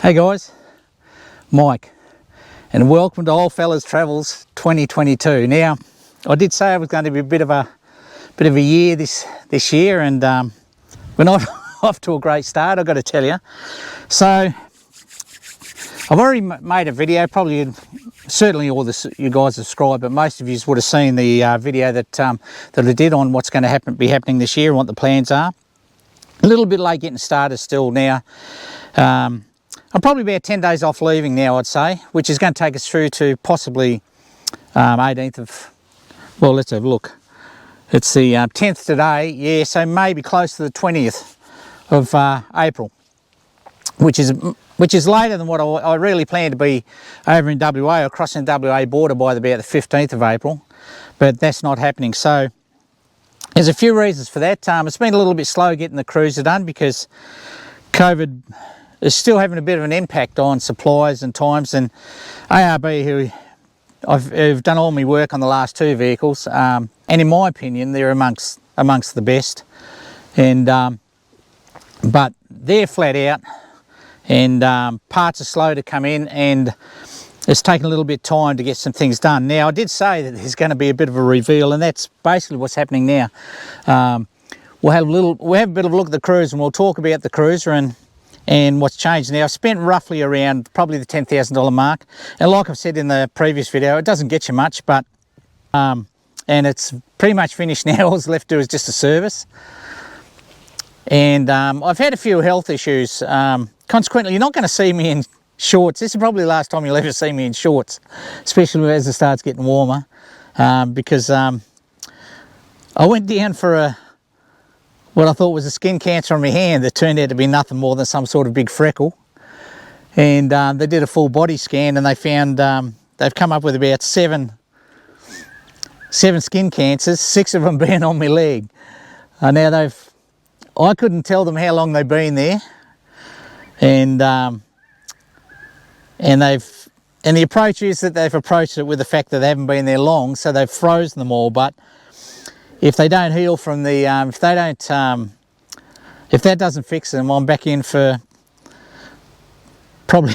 Hey guys, Mike, and welcome to Old Fellas Travels 2022. Now, I did say it was going to be a bit of a year this year, and we're not off to a great start, I've got to tell you. So, I've already made a video, probably certainly all this you guys have subscribed, but most of you would have seen the video that I did on what's going to be happening this year and what the plans are. A little bit late getting started still now. I'm probably about 10 days off leaving now, I'd say, which is going to take us through to possibly 18th of, well, let's have a look. It's the 10th today, yeah, so maybe close to the 20th of April, which is later than what I really planned to be over in WA or crossing the WA border by about the 15th of April, but that's not happening. So there's a few reasons for that. It's been a little bit slow getting the cruiser done because COVID is still having a bit of an impact on supplies and times, and ARB, who I've done all my work on the last two vehicles, and in my opinion they're amongst the best, and but they're flat out, and parts are slow to come in, and it's taken a little bit of time to get some things done. Now, I did say that there's going to be a bit of a reveal, and that's basically what's happening now. We'll have a bit of a look at the cruiser, and we'll talk about the cruiser and what's changed. Now, I've spent roughly around probably the $10,000 mark, and like I've said in the previous video, it doesn't get you much, but and it's pretty much finished now. All that's left to do is just a service, and I've had a few health issues. Consequently, you're not going to see me in shorts. This is probably the last time you'll ever see me in shorts, especially as it starts getting warmer, because I went down for what I thought was a skin cancer on my hand that turned out to be nothing more than some sort of big freckle. And they did a full body scan, and they found they've come up with about seven skin cancers, 6 of them being on my leg. Now I couldn't tell them how long they've been there, and the approach is that they've approached it with the fact that they haven't been there long, so they've frozen them all. But if they don't heal from the, if that doesn't fix them, I'm back in for probably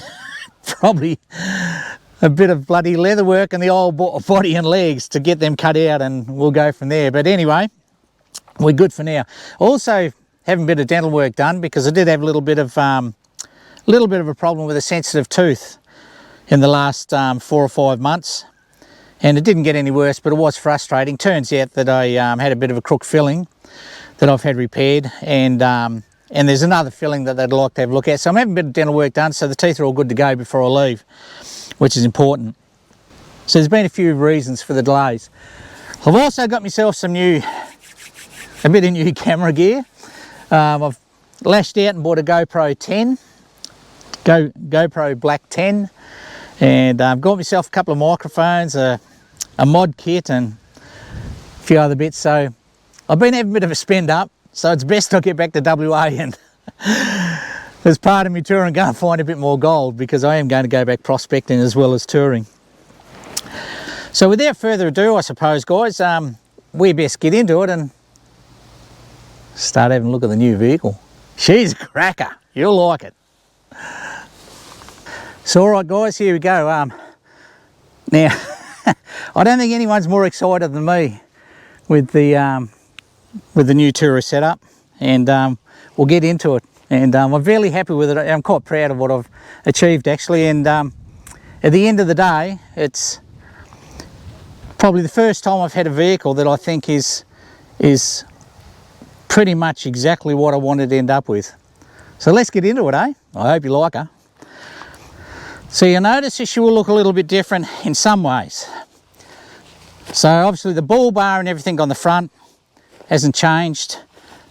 a bit of bloody leather work in the old body and legs to get them cut out, and we'll go from there. But anyway, we're good for now. Also, having a bit of dental work done because I did have a little bit of a problem with a sensitive tooth in the last 4 or 5 months. And it didn't get any worse, but it was frustrating. Turns out that I had a bit of a crook filling that I've had repaired, and there's another filling that they'd like to have a look at. So I'm having a bit of dental work done, so the teeth are all good to go before I leave, which is important. So there's been a few reasons for the delays. I've also got myself a bit of new camera gear. I've lashed out and bought a GoPro 10, GoPro Black 10. And I've got myself a couple of microphones, a mod kit, and a few other bits. So I've been having a bit of a spend up, so it's best I get back to WA and as part of my tour and go and find a bit more gold, because I am going to go back prospecting as well as touring. So without further ado, I suppose, guys, we best get into it and start having a look at the new vehicle. She's a cracker, you'll like it. So all right, guys, here we go. Now, I don't think anyone's more excited than me with the new tourer setup, and we'll get into it. And I'm fairly happy with it. I'm quite proud of what I've achieved, actually. And at the end of the day, it's probably the first time I've had a vehicle that I think is pretty much exactly what I wanted to end up with. So let's get into it, eh? I hope you like her. So you'll notice that she will look a little bit different in some ways. So obviously the bull bar and everything on the front hasn't changed.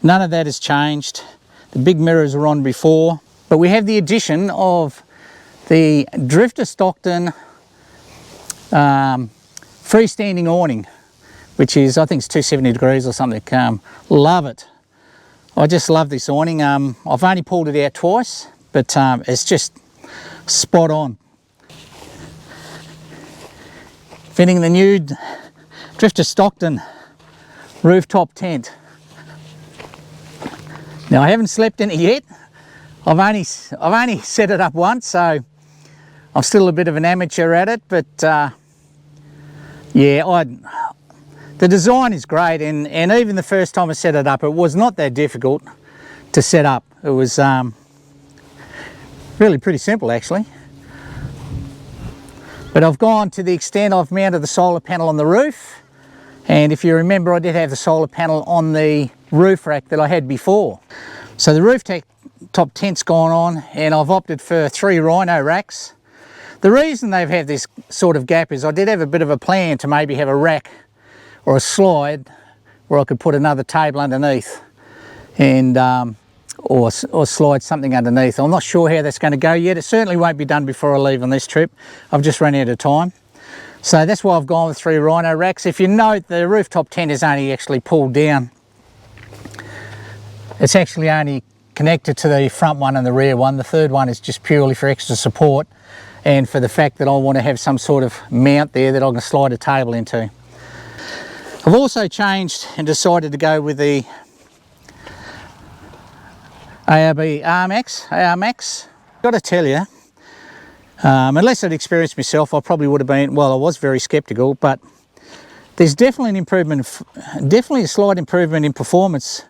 None of that has changed. The big mirrors were on before. But we have the addition of the Drifter Stockton freestanding awning, which is, I think it's 270 degrees or something. Love it. I just love this awning. I've only pulled it out twice, but it's just spot on. Fitting the new Drifter Stockton rooftop tent. Now, I haven't slept in it yet. I've only set it up once, so I'm still a bit of an amateur at it, but yeah, the design is great, and even the first time I set it up, it was not that difficult to set up. It was really pretty simple actually. But I've gone to the extent I've mounted the solar panel on the roof, and if you remember, I did have the solar panel on the roof rack that I had before. So the top tent's gone on, and I've opted for 3 Rhino racks. The reason they've had this sort of gap is I did have a bit of a plan to maybe have a rack or a slide where I could put another table underneath, and or slide something underneath. I'm not sure how that's going to go yet. It certainly won't be done before I leave on this trip. I've just run out of time. So that's why I've gone with 3 Rhino racks. If you note, the rooftop tent is only actually pulled down. It's actually only connected to the front one and the rear one. The third one is just purely for extra support and for the fact that I want to have some sort of mount there that I can slide a table into. I've also changed and decided to go with the ARB AR Max. Got to tell you, unless I'd experienced myself, I probably would have been, well, I was very sceptical, but there's definitely an improvement, definitely a slight improvement in performance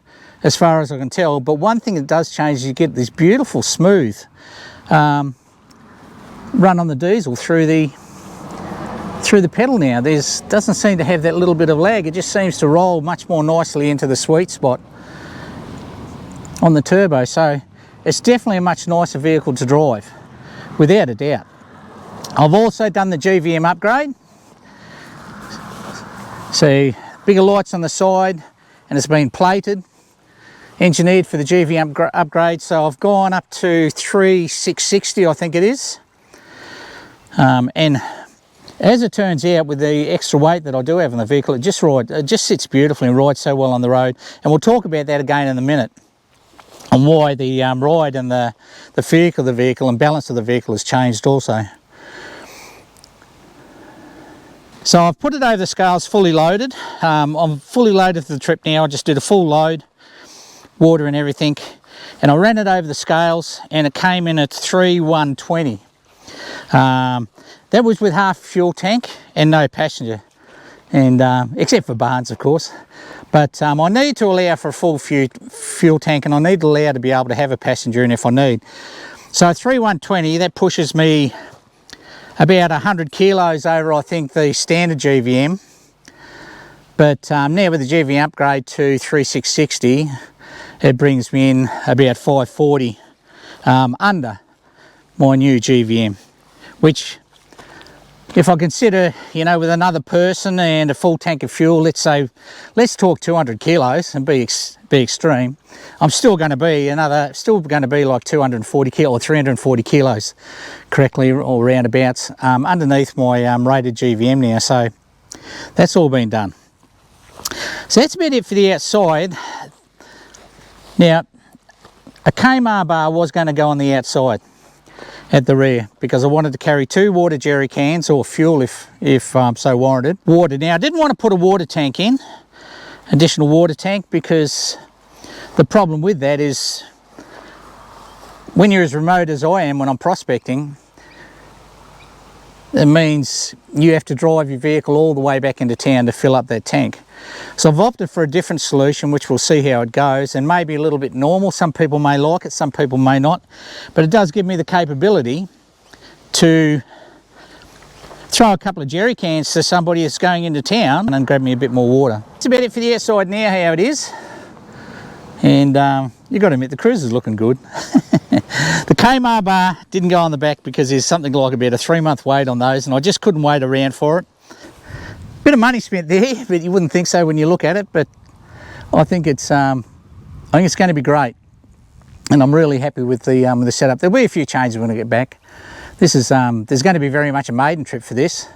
as far as I can tell. But one thing that does change is you get this beautiful smooth run on the diesel through the pedal now. Doesn't seem to have that little bit of lag. It just seems to roll much more nicely into the sweet spot on the turbo. So it's definitely a much nicer vehicle to drive, without a doubt. I've also done the GVM upgrade. So bigger lights on the side, and it's been plated, engineered for the GVM upgrade. So I've gone up to 3660, I think it is. And as it turns out, with the extra weight that I do have in the vehicle, it just sits beautifully and rides so well on the road. And we'll talk about that again in a minute, and why the ride and the feel of the vehicle and balance of the vehicle has changed also. So I've put it over the scales fully loaded. I'm fully loaded for the trip now. I just did a full load, water and everything, and I ran it over the scales, and it came in at 3,120. That was with half fuel tank and no passenger, and except for Barnes, of course. But I need to allow for a full fuel tank, and I need to allow to be able to have a passenger in if I need. So 3,120, that pushes me about 100 kilos over, I think, the standard GVM. But now with the GVM upgrade to 3660, it brings me in about 540 under my new GVM, which, if I consider, you know, with another person and a full tank of fuel, let's talk 200 kilos and be extreme, I'm still going to be like 240 kilos or 340 kilos correctly, or roundabouts, underneath my rated GVM now. So that's all been done. So that's about it for the outside. Now, a Kmart bar was going to go on the outside at the rear, because I wanted to carry 2 water jerry cans, or fuel if so warranted. Water. Now, I didn't want to put a water tank in, additional water tank, because the problem with that is when you're as remote as I am when I'm prospecting, it means you have to drive your vehicle all the way back into town to fill up that tank. So I've opted for a different solution, which we'll see how it goes, and maybe a little bit normal. Some people may like it, some people may not, but it does give me the capability to throw a couple of jerry cans to somebody that's going into town and grab me a bit more water. That's about it for the outside now, how it is. And you've got to admit, the Cruiser's looking good. The Kmart bar didn't go on the back because there's something like about a 3-month wait on those, and I just couldn't wait around for it. Bit of money spent there, but you wouldn't think so when you look at it. But I think it's going to be great, and I'm really happy with the setup. There'll be a few changes when I get back. This is there's going to be very much a maiden trip for this,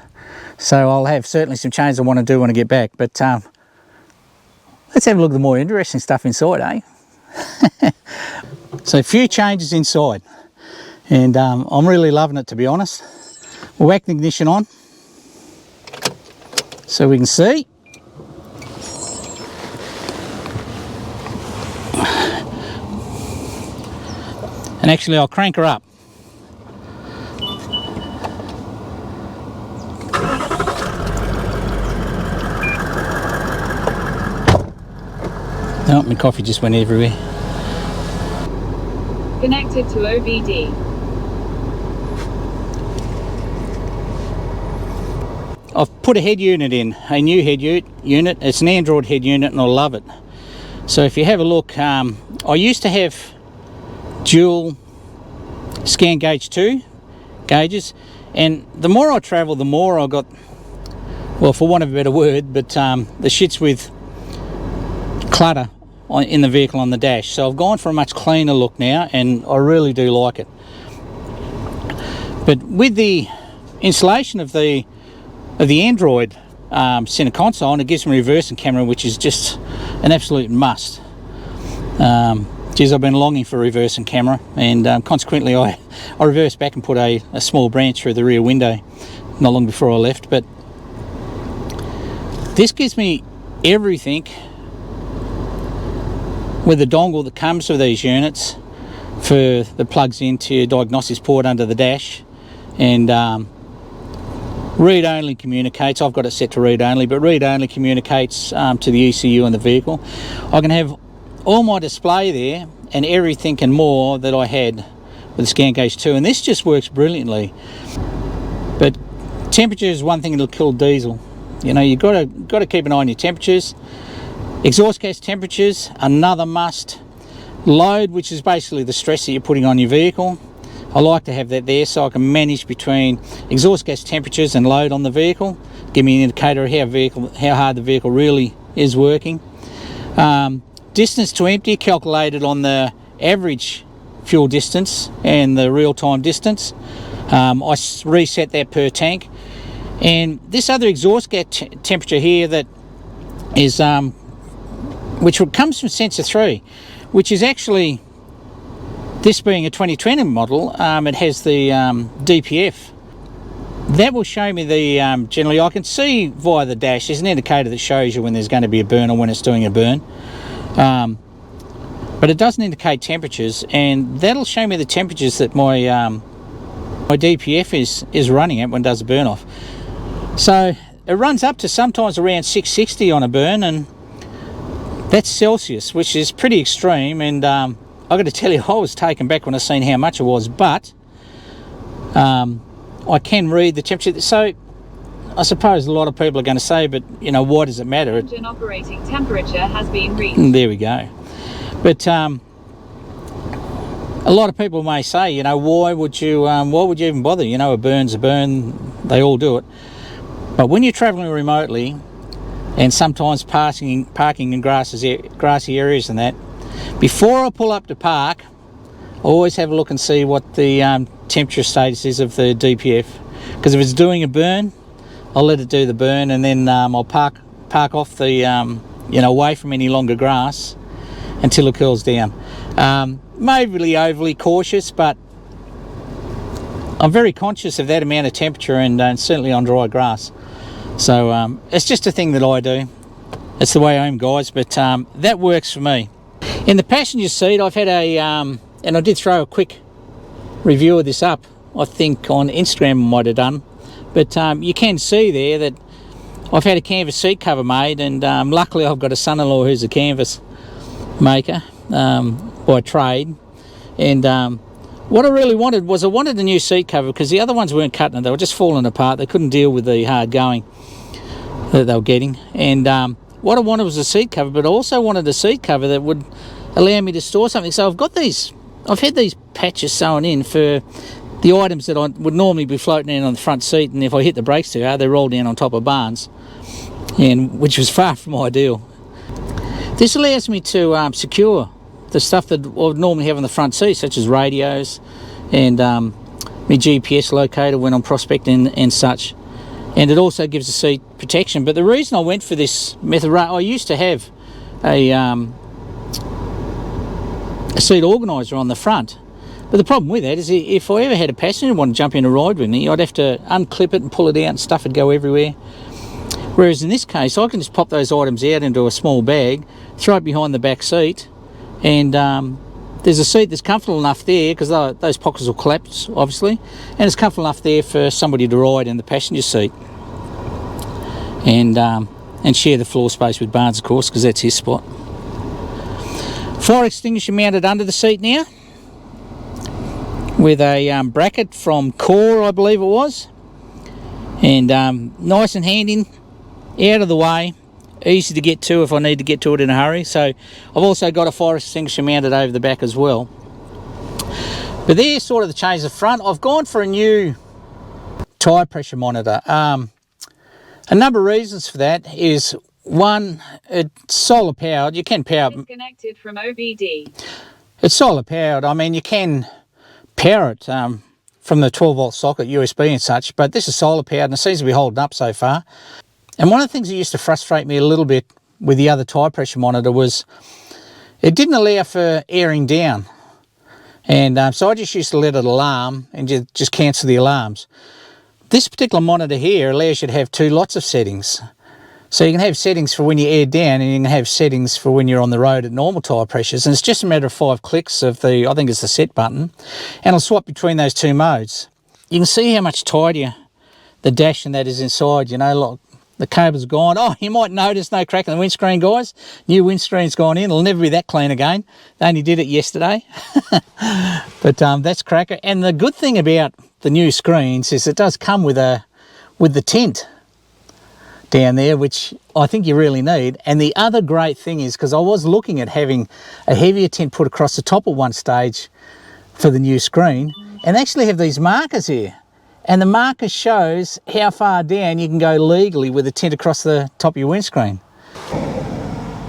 so I'll have certainly some changes I want to do when I get back. But let's have a look at the more interesting stuff inside, eh? So a few changes inside, and I'm really loving it, to be honest. We'll whack the ignition on so we can see. And actually I'll crank her up. Oh, my coffee just went everywhere. Connected to OBD. I've put a head unit in, a new head unit. It's an Android head unit and I love it. So if you have a look, I used to have dual scan gauge 2 gauges, and the more I travel, the more I got, well, for want of a better word, but the shits with clutter in the vehicle on the dash. So I've gone for a much cleaner look now, and I really do like it. But with the installation of the Android center console, and it gives me reversing camera, which is just an absolute must. Geez, I've been longing for a reversing camera, and consequently I reversed back and put a small branch through the rear window not long before I left. But this gives me everything with the dongle that comes with these units that plugs into your diagnostics port under the dash, and read only communicates. I've got it set to read only, but read only communicates to the ECU in the vehicle. I can have all my display there and everything and more that I had with the scan gauge 2, and this just works brilliantly. But temperature is one thing that'll kill diesel. You know, you've got to keep an eye on your temperatures. Exhaust gas temperatures, another must. Load, which is basically the stress that you're putting on your vehicle. I like to have that there so I can manage between exhaust gas temperatures and load on the vehicle. Give me an indicator of how hard the vehicle really is working. Distance to empty calculated on the average fuel distance and the real-time distance. I reset that per tank. And this other exhaust gas temperature here that is which comes from sensor 3, which is actually, this being a 2020 model, it has the DPF. That will show me the, generally I can see via the dash, there's an indicator that shows you when there's going to be a burn or when it's doing a burn. But it doesn't indicate temperatures, and that'll show me the temperatures that my DPF is running at when it does a burn off. So it runs up to sometimes around 660 on a burn, and that's Celsius, which is pretty extreme. And I've got to tell you, I was taken back when I seen how much it was, but I can read the temperature. So I suppose a lot of people are going to say, but you know, why does it matter? Engine operating temperature has been reached. There we go. But a lot of people may say, you know, why would you even bother? You know, a burn's a burn. They all do it. But when you're travelling remotely, and sometimes parking in grassy areas and that, before I pull up to park, I always have a look and see what the temperature status is of the DPF. Because if it's doing a burn, I'll let it do the burn, and then I'll park off the you know, away from any longer grass until it cools down. Maybe overly cautious, but I'm very conscious of that amount of temperature, and certainly on dry grass. So it's just a thing that I do. It's the way I am, guys, but that works for me. In the passenger seat, I've had a, and I did throw a quick review of this up, I think on Instagram I might have done, but you can see there that I've had a canvas seat cover made, and luckily I've got a son-in-law who's a canvas maker by trade, and what I really wanted was I wanted a new seat cover because the other ones weren't cutting it, they were just falling apart. They couldn't deal with the hard going that they were getting, and what I wanted was a seat cover, but I also wanted a seat cover that would allow me to store something. So I've had these patches sewn in for the items that I would normally be floating in on the front seat, and if I hit the brakes too hard, they roll down on top of barns, and which was far from ideal. This allows me to secure the stuff that I would normally have on the front seat, such as radios and my GPS locator when I'm prospecting and such. And it also gives the seat protection. But the reason I went for this method, I used to have a seat organiser on the front. But the problem with that is if I ever had a passenger want to jump in a ride with me, I'd have to unclip it and pull it out and stuff would go everywhere. Whereas in this case, I can just pop those items out into a small bag, throw it behind the back seat, and there's a seat that's comfortable enough there, because those pockets will collapse, obviously, and it's comfortable enough there for somebody to ride in the passenger seat. And share the floor space with Barnes, of course, because that's his spot. Fire extinguisher mounted under the seat now, with a bracket from Core, I believe it was, and nice and handy, out of the way, easy to get to if I need to get to it in a hurry. So I've also got a fire extinguisher mounted over the back as well. But there's sort of the change of front. I've gone for a new tyre pressure monitor. A number of reasons for that is, one, it's solar powered. You can power. Disconnected from OBD. It's solar powered. I mean, you can power it from the 12-volt socket, USB and such, but this is solar powered and it seems to be holding up so far. And one of the things that used to frustrate me a little bit with the other tyre pressure monitor was it didn't allow for airing down. And so I just used to let it alarm and just cancel the alarms. This particular monitor here allows you to have 2 lots of settings. So you can have settings for when you air down, and you can have settings for when you're on the road at normal tyre pressures. And it's just a matter of 5 clicks of the, I think it's the set button, and I'll swap between those 2 modes. You can see how much tidier the dash and that is inside, you know, like the cable's gone. Oh, you might notice no crack in the windscreen, guys. New windscreen's gone in. It'll never be that clean again. They only did it yesterday. But that's cracker. And the good thing about the new screens is it does come with the tint down there, which I think you really need. And the other great thing is, because I was looking at having a heavier tint put across the top at one stage for the new screen, and actually have these markers here. And the marker shows how far down you can go legally with the tint across the top of your windscreen.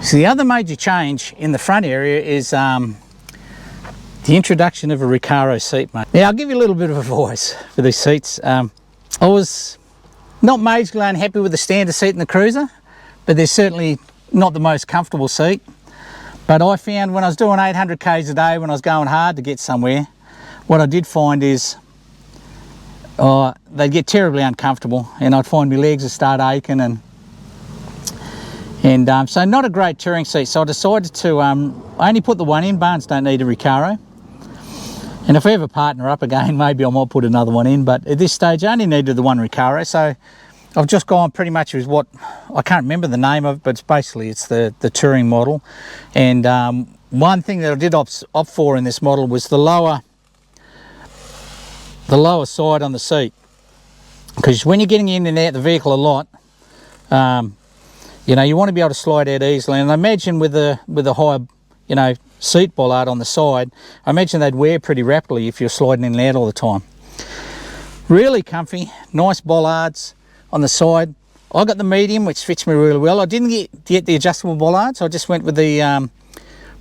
So the other major change in the front area is the introduction of a Recaro seat, mate. Now, I'll give you a little bit of advice for these seats. I was not majorly unhappy with the standard seat in the Cruiser, but they're certainly not the most comfortable seat. But I found when I was doing 800 k's a day, when I was going hard to get somewhere, what I did find is they'd get terribly uncomfortable, and I'd find my legs would start aching, and so not a great touring seat. So I decided to I only put the one in. Barnes don't need a Recaro, and if I ever partner up again, maybe I might put another one in, but at this stage I only needed the one Recaro. So I've just gone pretty much with what, I can't remember the name of it, but it's basically the touring model. And one thing that I did opt for in this model was the lower side on the seat, because when you're getting in and out the vehicle a lot, you know, you want to be able to slide out easily. And I imagine with the high, you know, seat bollard on the side, I imagine they'd wear pretty rapidly if you're sliding in and out all the time. Really comfy, nice bollards on the side. I got the medium, which fits me really well. I didn't get the adjustable bollards. I just went with the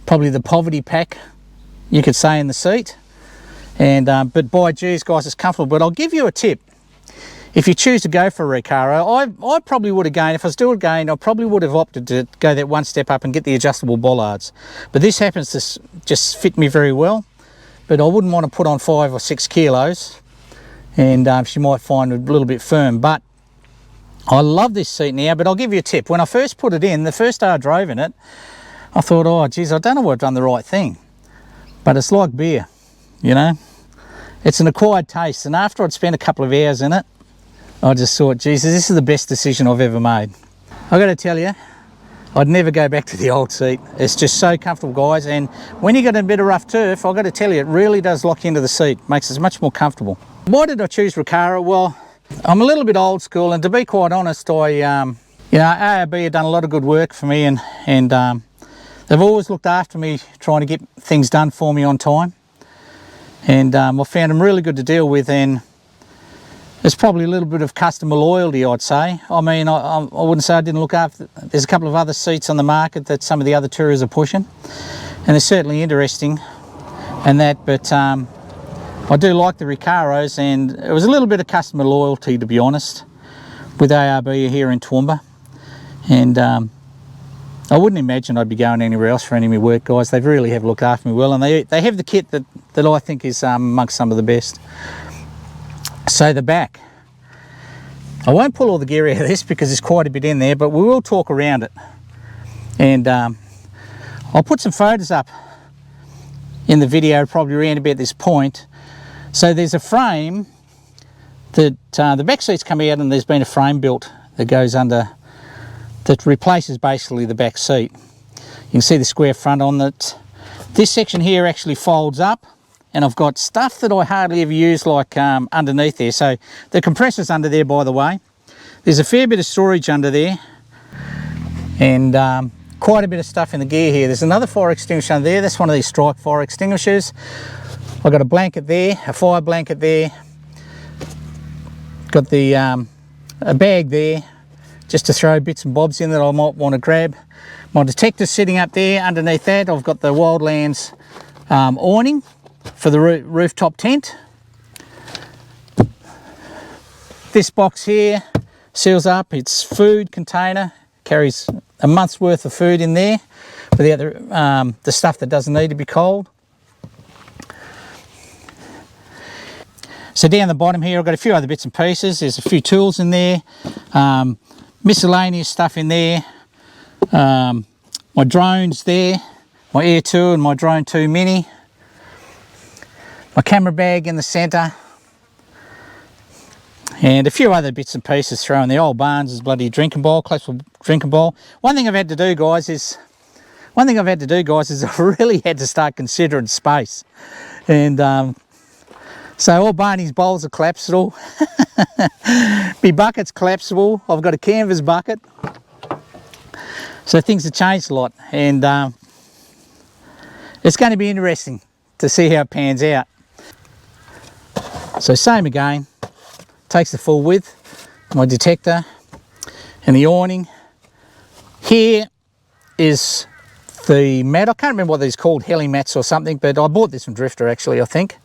probably the poverty pack, you could say, in the seat. And but by geez, guys, it's comfortable. But I'll give you a tip. If you choose to go for a Recaro, I probably would have gone, if I was doing it again, I probably would have opted to go that one step up and get the adjustable bollards. But this happens to just fit me very well. But I wouldn't want to put on 5 or 6 kilos, and she might find it a little bit firm. But I love this seat now. But I'll give you a tip. When I first put it in, the first day I drove in it, I thought, oh geez, I don't know if I've done the right thing. But it's like beer, you know. It's an acquired taste. And after I'd spent a couple of hours in it, I just thought, Jesus, this is the best decision I've ever made. I've got to tell you, I'd never go back to the old seat. It's just so comfortable, guys. And when you get a bit of rough turf, I've got to tell you, it really does lock you into the seat. Makes it much more comfortable. Why did I choose Recaro? Well, I'm a little bit old school, and to be quite honest, you know, ARB have done a lot of good work for me, and they've always looked after me, trying to get things done for me on time. And I found them really good to deal with, and there's probably a little bit of customer loyalty, I'd say. I mean, I wouldn't say I didn't look after. There's a couple of other seats on the market that some of the other tourists are pushing, and they're certainly interesting and that, but I do like the Recaros, and it was a little bit of customer loyalty, to be honest, with ARB here in Toowoomba. And I wouldn't imagine I'd be going anywhere else for any of my work, guys. They really have looked after me well, and they have the kit that I think is amongst some of the best. So the back, I won't pull all the gear out of this because there's quite a bit in there, but we will talk around it. And I'll put some photos up in the video, probably around about this point. So there's a frame that the back seat's come out, and there's been a frame built that goes under, that replaces basically the back seat. You can see the square front on it. This section here actually folds up, and I've got stuff that I hardly ever use, like underneath there. So the compressor's under there, by the way. There's a fair bit of storage under there, and quite a bit of stuff in the gear here. There's another fire extinguisher under there. That's one of these strike fire extinguishers. I've got a blanket there, a fire blanket there. Got the a bag there, just to throw bits and bobs in that I might want to grab. My detector's sitting up there. Underneath that, I've got the Wildlands awning for the rooftop tent. This box here seals up. It's food container, carries a month's worth of food in there without the stuff that doesn't need to be cold. So down the bottom here, I've got a few other bits and pieces. There's a few tools in there, miscellaneous stuff in there, my drones there, my Air 2 and my Drone 2 Mini, my camera bag in the centre, and a few other bits and pieces thrown. The old Barnes' bloody drinking bowl, collapsible drinking bowl. One thing I've had to do, guys, is I really had to start considering space, and so all Barney's bowls are collapsible. My bucket's collapsible. I've got a canvas bucket. So things have changed a lot, and it's going to be interesting to see how it pans out. So same again, takes the full width, my detector and the awning. Here is the mat. I can't remember what these are called, heli mats or something, but I bought this from Drifter actually, I think.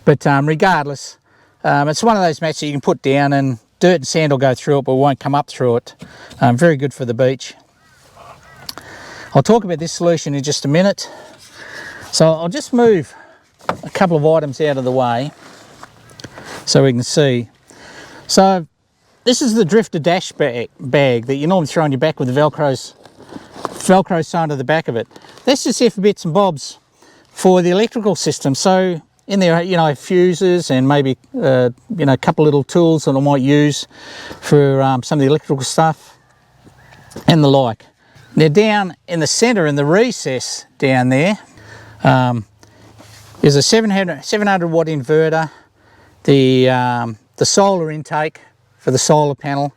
But regardless, it's one of those mats that you can put down and dirt and sand will go through it, but won't come up through it. Very good for the beach. I'll talk about this solution in just a minute. So I'll just move a couple of items out of the way so we can see. So this is the Drifter dash bag that you normally throw on your back with the Velcro sewn to the back of it. That's just here for bits and bobs for the electrical system. So in there, you know, fuses and maybe, you know, a couple of little tools that I might use for some of the electrical stuff and the like. Now down in the centre, in the recess down there, is a 700 watt inverter, the solar intake for the solar panel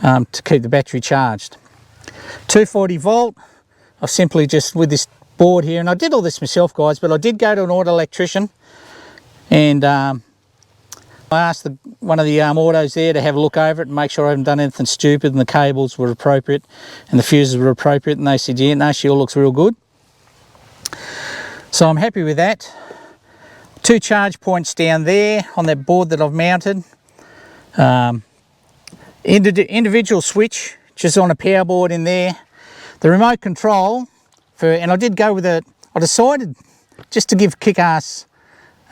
to keep the battery charged. 240 volt, I've simply just, with this board here, and I did all this myself, guys, but I did go to an auto electrician, and I asked one of the autos there to have a look over it and make sure I haven't done anything stupid and the cables were appropriate and the fuses were appropriate, and they said, yeah, no, she all looks real good. So I'm happy with that. 2 charge points down there on that board that I've mounted. Individual switch just on a power board in there. The remote control and I did go with I decided just to give Kick-Ass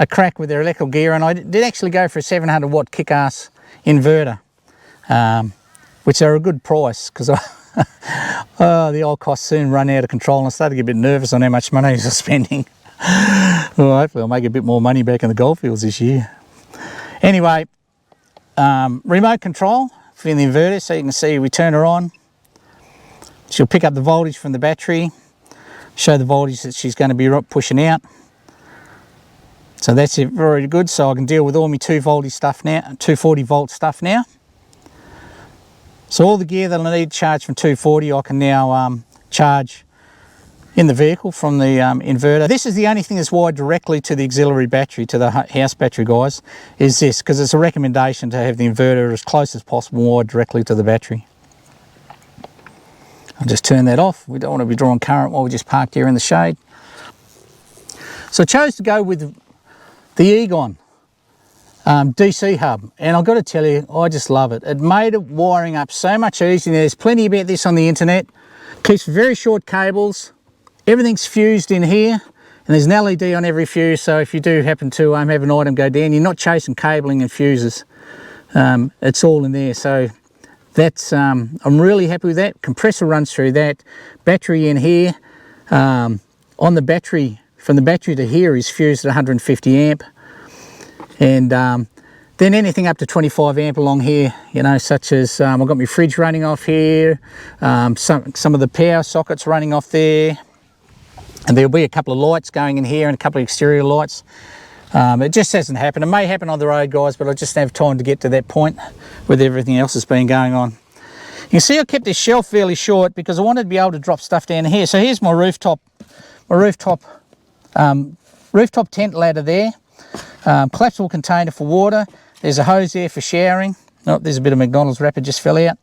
a crack with their electrical gear, and I did actually go for a 700 watt Kick-Ass inverter, which are a good price, because the old costs soon run out of control, and I started to get a bit nervous on how much money I was spending. Well, hopefully I'll make a bit more money back in the goldfields this year. Anyway, remote control for the inverter, so you can see we turn her on. She'll pick up the voltage from the battery, show the voltage that she's going to be pushing out. So that's it, very good. So I can deal with all my 240 stuff now, 240 volt stuff now. So all the gear that I need to charge from 240, I can now charge in the vehicle from the inverter. This is the only thing that's wired directly to the auxiliary battery, to the house battery, guys, is this, because it's a recommendation to have the inverter as close as possible wired directly to the battery. I'll just turn that off. We don't want to be drawing current while we just parked here in the shade. So I chose to go with the Egon DC hub, and I've got to tell you, I just love it. It made it wiring up so much easier. There's plenty about this on the internet. Keeps very short cables. Everything's fused in here, and there's an LED on every fuse, so if you do happen to have an item go down, you're not chasing cabling and fuses. It's all in there, so that's I'm really happy with that. Compressor runs through that. Battery in here. On the battery from the battery to here is fused at 150 amp, and then anything up to 25 amp along here, you know, such as I've got my fridge running off here, some of the power sockets running off there, and there'll be a couple of lights going in here and a couple of exterior lights. It just hasn't happened. It may happen on the road, guys, but I just don't have time to get to that point with everything else that's been going on. You can see I kept this shelf fairly short because I wanted to be able to drop stuff down here. So here's my rooftop tent ladder there, collapsible container for water. There's a hose there for showering. Oh, there's a bit of McDonald's wrapper just fell out.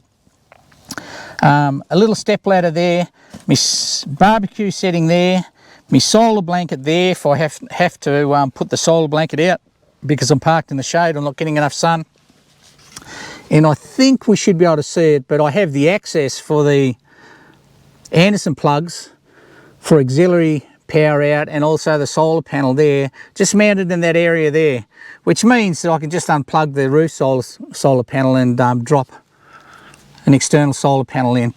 A little step ladder there, my barbecue setting there, my solar blanket there if I have to put the solar blanket out because I'm parked in the shade, I'm not getting enough sun. And I think we should be able to see it, but I have the access for the Anderson plugs for auxiliary power out and also the solar panel there, just mounted in that area there, which means that I can just unplug the roof solar panel and drop an external solar panel in.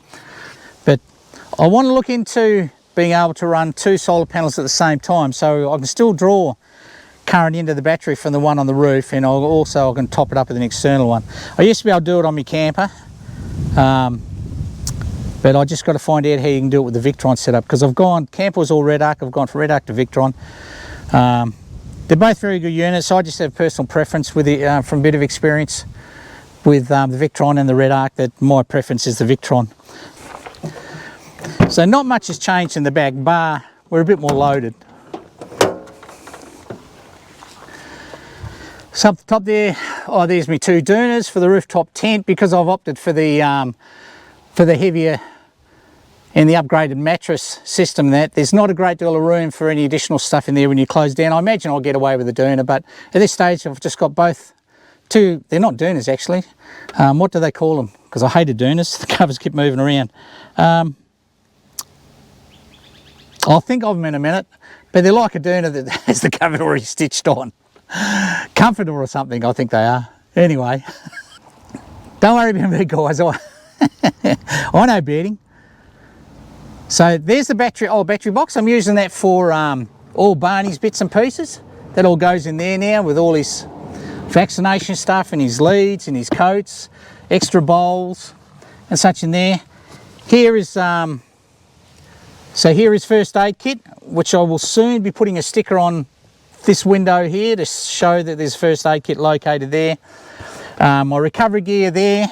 But I want to look into being able to run 2 solar panels at the same time, so I can still draw current into the battery from the one on the roof, and I can top it up with an external one. I used to be able to do it on my camper, but I just got to find out how you can do it with the Victron setup, because camper was all Red Arc, I've gone from Red Arc to Victron. They're both very good units. I just have personal preference with it, from a bit of experience with the Victron and the Red Arc, that my preference is the Victron. So not much has changed in the back, bar we're a bit more loaded. So up the top there, there's my 2 Doonas for the rooftop tent, because I've opted for the heavier and the upgraded mattress system. That there's not a great deal of room for any additional stuff in there when you close down. I imagine I'll get away with the Doona, but at this stage I've just got both 2, they're not Doonas actually, what do they call them? Because I hated Doonas, the covers keep moving around. I'll think of them in a minute, but they're like a Doona that has the cover already stitched on. Comfortable or something, I think they are. Anyway, don't worry about me, guys. I know bedding. So there's the battery box. I'm using that for all Barney's bits and pieces. That all goes in there now with all his vaccination stuff and his leads and his coats, extra bowls and such in there. Here is here is first aid kit, which I will soon be putting a sticker on this window here to show that there's first aid kit located there. My recovery gear there,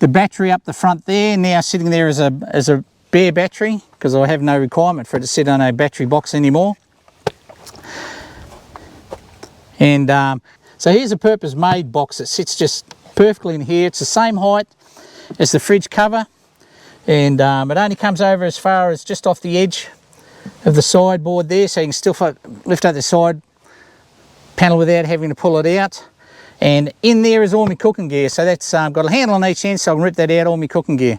the battery up the front there, now sitting there as a bare battery, because I have no requirement for it to sit on a battery box anymore. And so here's a purpose-made box that sits just perfectly in here. It's the same height as the fridge cover, and it only comes over as far as just off the edge of the sideboard there, so you can still lift up the side panel without having to pull it out. And in there is all my cooking gear, so that's got a handle on each end, so I can rip that out, all my cooking gear.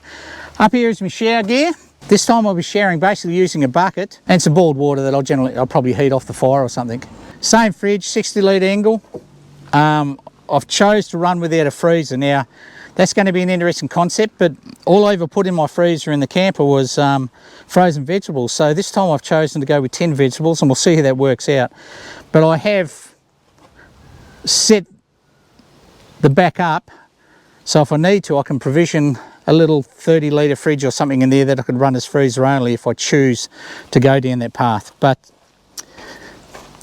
Up here is my shower gear. This time I'll be showering basically using a bucket and some boiled water that I'll probably heat off the fire or something. Same fridge, 60 litre Engel. I've chose to run without a freezer. Now that's going to be an interesting concept, but all I ever put in my freezer in the camper was frozen vegetables. So this time I've chosen to go with tinned vegetables, and we'll see how that works out. But I have set the back up, so if I need to I can provision a little 30 litre fridge or something in there that I could run as freezer only if I choose to go down that path. But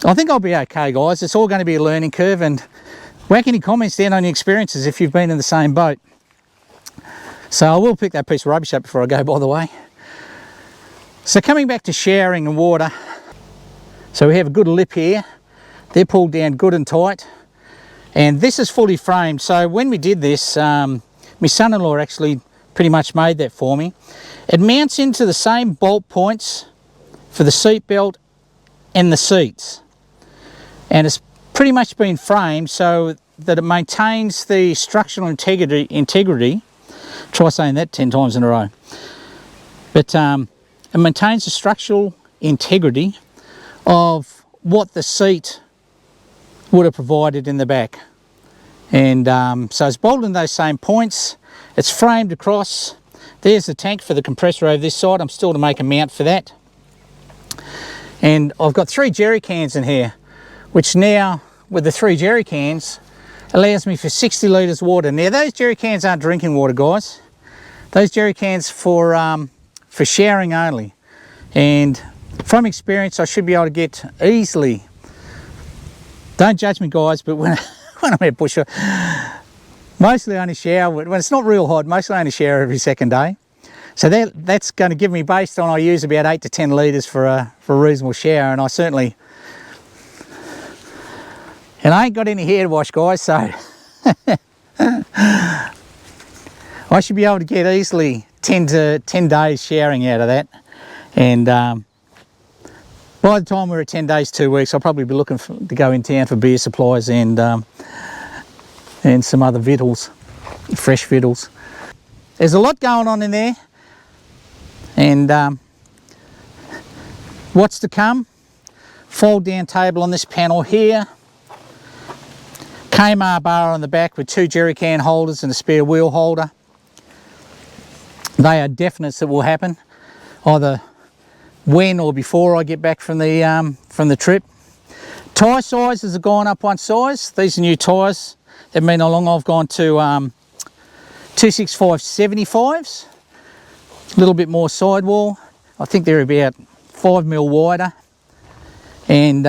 I think I'll be okay, guys. It's all going to be a learning curve, and whack any comments down on your experiences if you've been in the same boat. So I will pick that piece of rubbish up before I go, by the way. So coming back to showering and water, so we have a good lip here. They're pulled down good and tight, and this is fully framed. So when we did this, my son-in-law actually pretty much made that for me. It mounts into the same bolt points for the seat belt and the seats, and it's pretty much been framed so that it maintains the structural integrity. Try saying that 10 times in a row. But it maintains the structural integrity of what the seat would have provided in the back. And so it's bolted in those same points. It's framed across. There's the tank for the compressor over this side. I'm still to make a mount for that. And I've got 3 jerry cans in here, which now with the 3 jerry cans allows me for 60 litres water. Now those jerry cans aren't drinking water, guys. Those jerry cans for showering only. And from experience, I should be able to get easily, don't judge me guys, but when I'm at bush, mostly only shower, when it's not real hot, mostly only shower every second day. So that's going to give me, based on I use about 8 to 10 litres for a reasonable shower, and I certainly, and I ain't got any hair to wash, guys, so I should be able to get easily 10 days showering out of that. And by the time we're at 10 days, 2 weeks, I'll probably be looking to go in town for beer supplies and some other victuals, fresh victuals. There's a lot going on in there, and what's to come? Fold down table on this panel here, Kmart bar on the back with 2 jerry can holders and a spare wheel holder. They are definites that will happen either when or before I get back from the trip. Tyre sizes have gone up one size. These are new tyres. That mean how long I've gone to 265 75s. A little bit more sidewall. I think they're about 5mm wider, and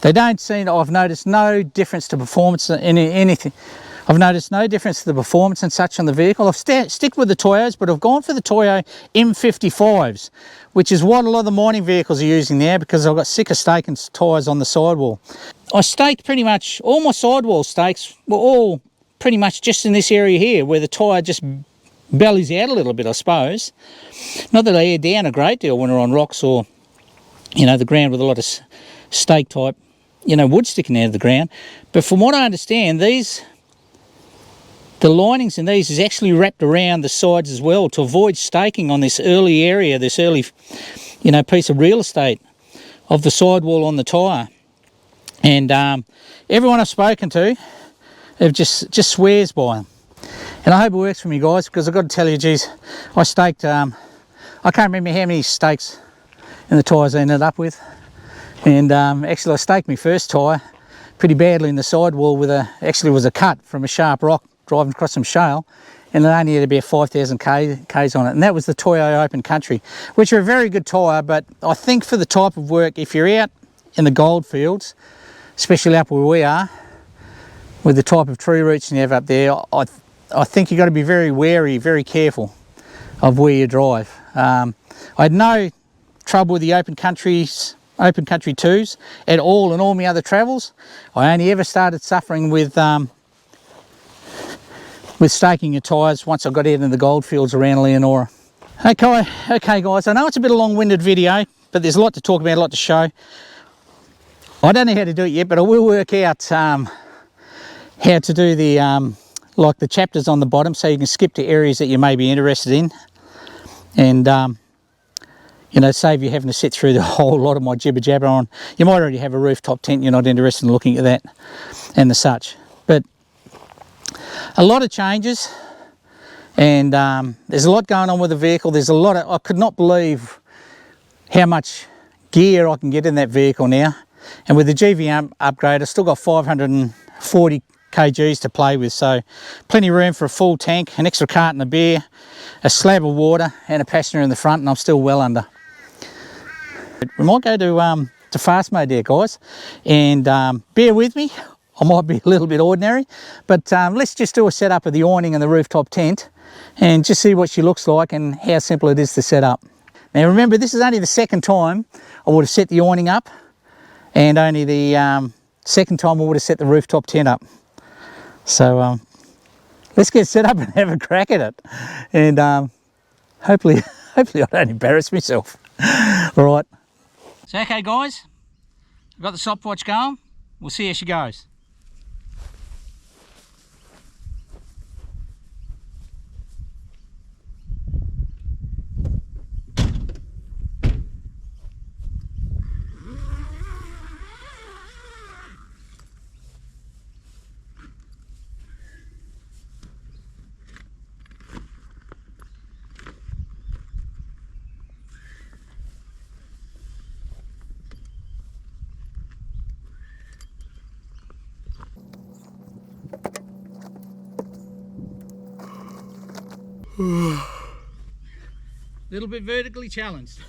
they don't seem. I've noticed no difference to performance in anything. I've noticed no difference to the performance and such on the vehicle. I've stick with the Toyos, but I've gone for the Toyo M55s, which is what a lot of the mining vehicles are using now, because I've got sick of staking tyres on the sidewall. I staked pretty much, all my sidewall stakes were all pretty much just in this area here, where the tyre just bellies out a little bit, I suppose. Not that they air down a great deal when they're on rocks or, you know, the ground with a lot of stake type, you know, wood sticking out of the ground. But from what I understand, the linings in these is actually wrapped around the sides as well to avoid staking on this early area, this early, you know, piece of real estate of the sidewall on the tyre. And everyone I've spoken to have just swears by them. And I hope it works for me, guys, because I've got to tell you, geez, I staked, I can't remember how many stakes in the tyres I ended up with. And actually I staked my first tyre pretty badly in the sidewall with actually was a cut from a sharp rock driving across some shale, and it only had about 5,000 Ks on it. And that was the Toyo Open Country, which are a very good tyre, but I think for the type of work, if you're out in the goldfields, especially up where we are, with the type of tree roots you have up there, I think you've got to be very wary, very careful of where you drive. I had no trouble with the Open Country 2s at all in all my other travels. I only ever started suffering with staking your tyres once I got out in the goldfields around Leonora. Okay guys, I know it's a bit of a long-winded video, but there's a lot to talk about, a lot to show. I don't know how to do it yet, but I will work out how to do the like the chapters on the bottom, so you can skip to areas that you may be interested in, and you know, save you having to sit through the whole lot of my jibber jabber on. You might already have a rooftop tent, you're not interested in looking at that and the such. But a lot of changes, and there's a lot going on with the vehicle. There's a lot of, I could not believe how much gear I can get in that vehicle now. And with the GV upgrade, I've still got 540 kgs to play with, so plenty of room for a full tank, an extra carton of beer, a slab of water, and a passenger in the front, and I'm still well under. We might go to fast mode there, guys, and bear with me. I might be a little bit ordinary, but let's just do a setup of the awning and the rooftop tent and just see what she looks like and how simple it is to set up. Now remember, this is only the second time I would have set the awning up, and only the second time I would have set the rooftop tent up. So let's get set up and have a crack at it, and hopefully I don't embarrass myself. All right. So okay guys, I've got the stopwatch going. We'll see how she goes. Little bit vertically challenged.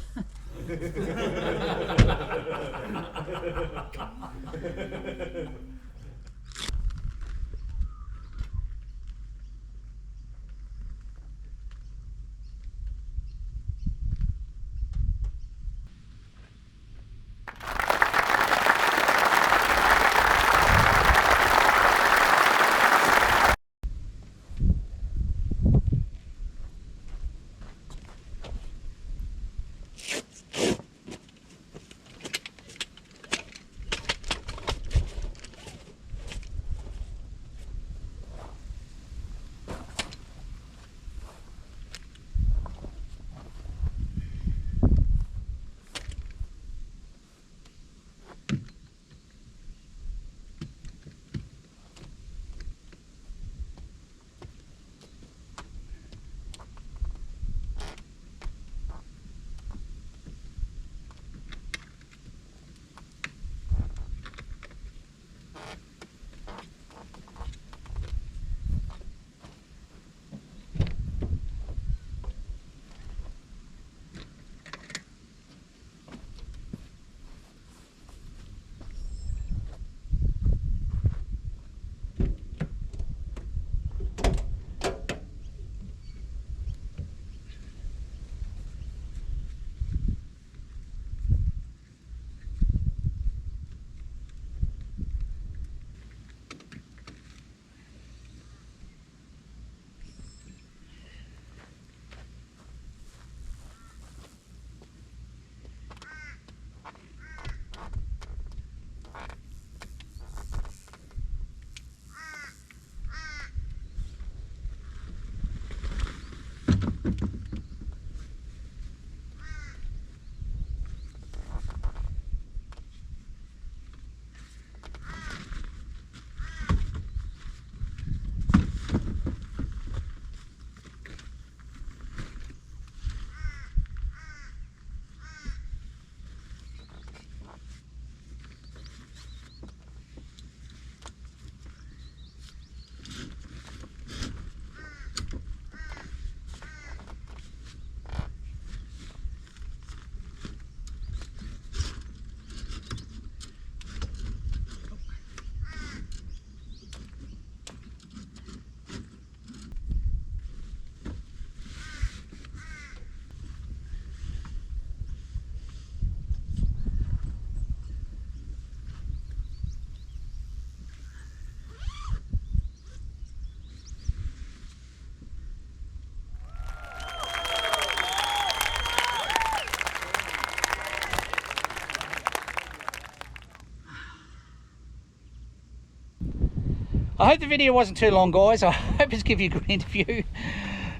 I hope the video wasn't too long, guys. I hope it's give you a good interview.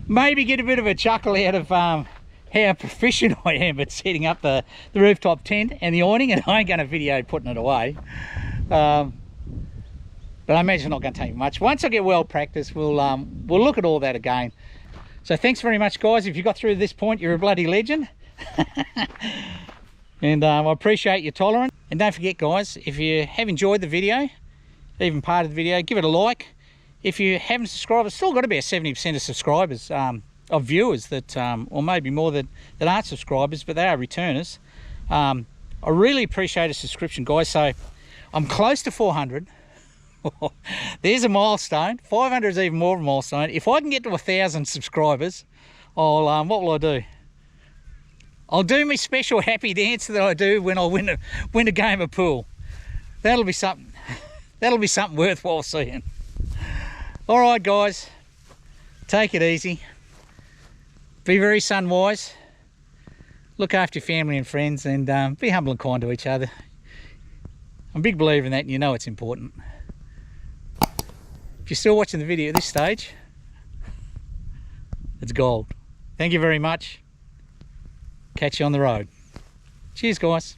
Maybe get a bit of a chuckle out of how proficient I am at setting up the rooftop tent and the awning, and I ain't going to video putting it away. But I imagine it's not going to take much. Once I get well practiced, we'll look at all that again. So thanks very much, guys. If you got through to this point, you're a bloody legend. And I appreciate your tolerance. And don't forget, guys, if you have enjoyed the video, even part of the video, give it a like. If you haven't subscribed, it's still got to be a 70% of subscribers, of viewers that, or maybe more that aren't subscribers, but they are returners. I really appreciate a subscription, guys. So I'm close to 400. There's a milestone. 500 is even more of a milestone. If I can get to 1,000 subscribers, I'll what will I do? I'll do my special happy dance that I do when I win a game of pool. That'll be something. That'll be something worthwhile seeing. All right, guys, take it easy. Be very sun wise. Look after your family and friends, and be humble and kind to each other. I'm a big believer in that, and you know it's important. If you're still watching the video at this stage, it's gold. Thank you very much. Catch you on the road. Cheers, guys.